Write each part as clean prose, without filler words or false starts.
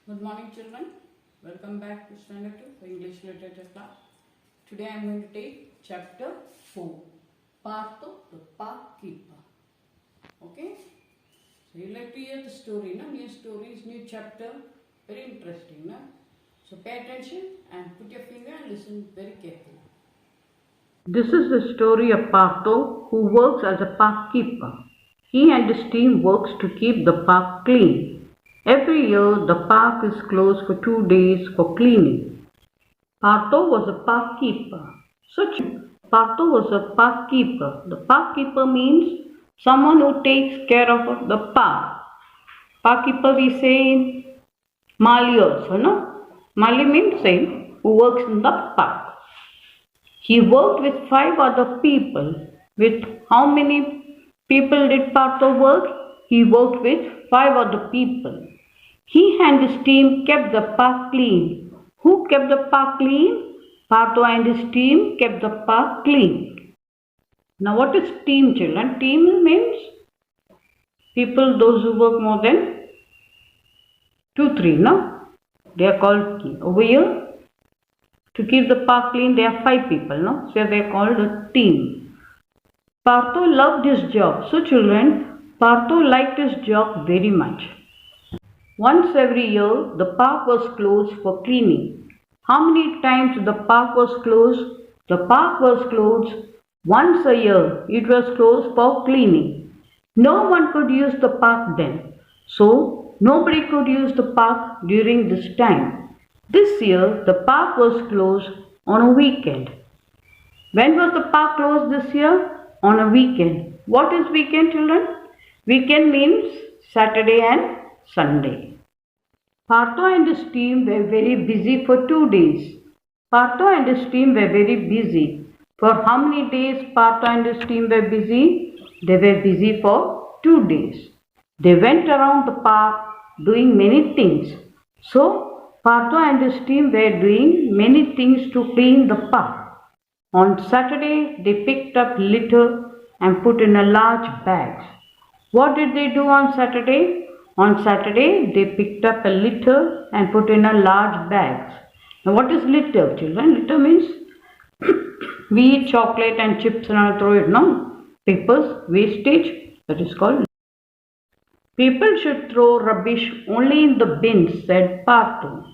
Good morning, children. Welcome back to Standard 2 for English Literature class. Today I am going to take chapter 4, Partho the Park Keeper. Okay? So you like to hear the story, no? New stories, new chapter. Very interesting, no? So pay attention and put your finger and listen very carefully. This is the story of Partho, who works as a park keeper. He and his team works to keep the park clean. Every year, the park is closed for 2 days for cleaning. Partho was a park keeper. Partho was a park keeper. The park keeper means someone who takes care of the park. Park keeper we say in Mali also, no? Mali means same, who works in the park. He worked with 5 other people. With how many people did Partho work? He worked with 5 other people. He and his team kept the park clean. Who kept the park clean? Partho and his team kept the park clean. Now what is team, children? Team means people, those who work more than 2, 3, no? They are called team. Over here, to keep the park clean, there are 5 people, no? So they are called a team. Partho loved his job. So children, Partho liked his job very much. Once every year, the park was closed for cleaning. How many times the park was closed? The park was closed once a year. It was closed for cleaning. No one could use the park then. So, nobody could use the park during this time. This year, the park was closed on a weekend. When was the park closed this year? On a weekend. What is weekend, children? Weekend means Saturday and Sunday. Partho and his team were very busy for 2 days. Partho and his team were very busy. For how many days Partho and his team were busy? They were busy for 2 days. They went around the park doing many things. So, Partho and his team were doing many things to clean the park. On Saturday, they picked up litter and put in a large bags. What did they do on Saturday? On Saturday, they picked up a litter and put in a large bags. Now, what is litter, children? Litter means we eat chocolate and chips and all throw it, no? Papers, wastage, that is called. People should throw rubbish only in the bins, said Partho.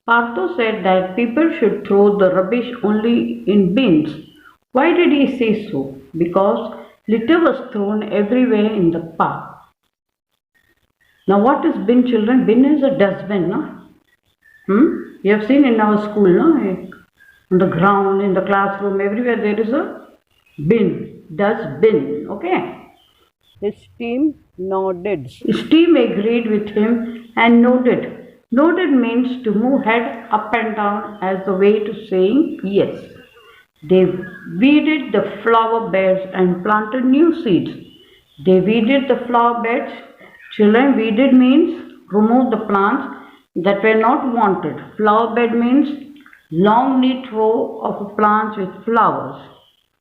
Partho said that people should throw the rubbish only in bins. Why did he say so? Because litter was thrown everywhere in the park. Now what is bin, children? Bin is a dustbin, no? You have seen in our school, no? On the ground, in the classroom, everywhere there is a bin, dustbin, okay? His team nodded. His team agreed with him and nodded. Nodded means to move head up and down as a way to saying yes. They weeded the flower beds and planted new seeds. They weeded the flower beds. Children, weeded means remove the plants that were not wanted. Flower bed means long neat row of plants with flowers.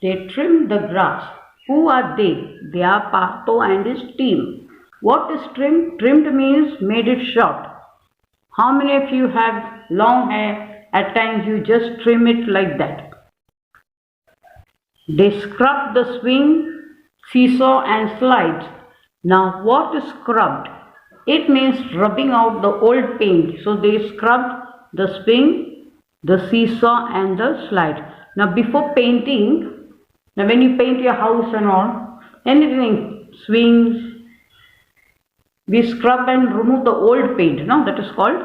They trimmed the grass. Who are they? They are Partho and his team. What is trimmed? Trimmed means made it short. How many of you have long hair? At times you just trim it like that. They scrubbed the swing, seesaw and slides. Now what is scrubbed? It means rubbing out the old paint. So they scrubbed the swing, the seesaw and the slide. Now before painting, now when you paint your house and all, anything, swings, we scrub and remove the old paint. No, that is called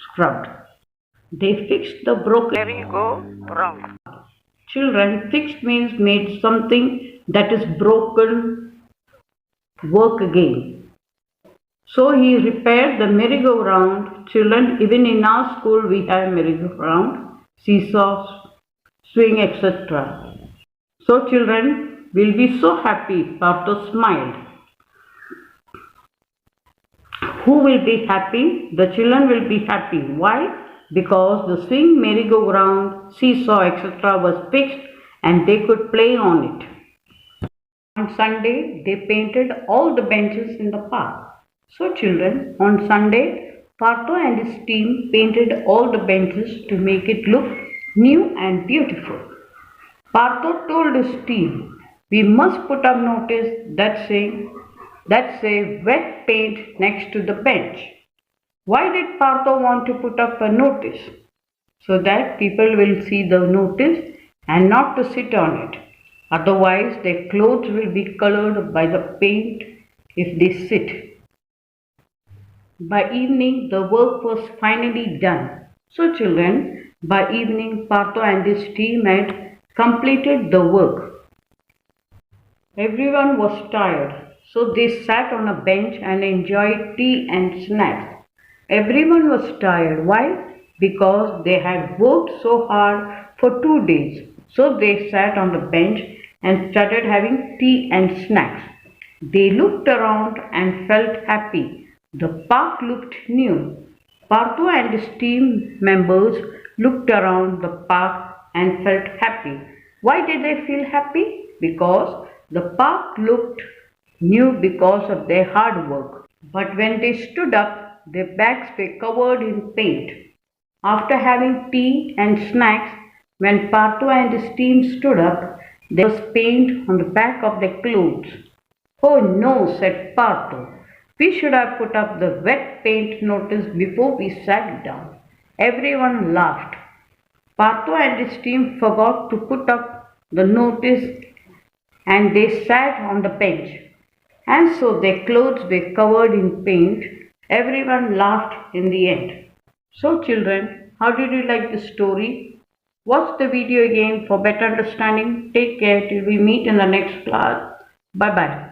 scrubbed. They fixed the broken merry-go-round. Children, fixed means made something that is broken work again. So he repaired the merry-go-round. Children, even in our school we have merry-go-round, seesaws, swing, etc. So children will be so happy. Partho smiled. Who will be happy? The children will be happy. Why? Because the swing, merry-go-round, seesaw, etc. was fixed and they could play on it. On Sunday, they painted all the benches in the park. So children, on Sunday, Partho and his team painted all the benches to make it look new and beautiful. Partho told his team, "We must put up notice that say wet paint next to the bench." Why did Partho want to put up a notice? So that people will see the notice and not to sit on it. Otherwise, their clothes will be colored by the paint if they sit. By evening, the work was finally done. So, children, by evening, Partho and his team had completed the work. Everyone was tired, so they sat on a bench and enjoyed tea and snacks. Everyone was tired. Why? Because they had worked so hard for 2 days. So they sat on the bench and started having tea and snacks. They looked around and felt happy. The park looked new. Partho and his team members looked around the park and felt happy. Why did they feel happy? Because the park looked new because of their hard work. But when they stood up, their backs were covered in paint. After having tea and snacks, when Partho and his team stood up, there was paint on the back of their clothes. "Oh no," said Partho. "We should have put up the wet paint notice before we sat down." Everyone laughed. Partho and his team forgot to put up the notice and they sat on the bench. And so their clothes were covered in paint. Everyone laughed in the end. So, children, how did you like the story? Watch the video again for better understanding. Take care till we meet in the next class. Bye bye.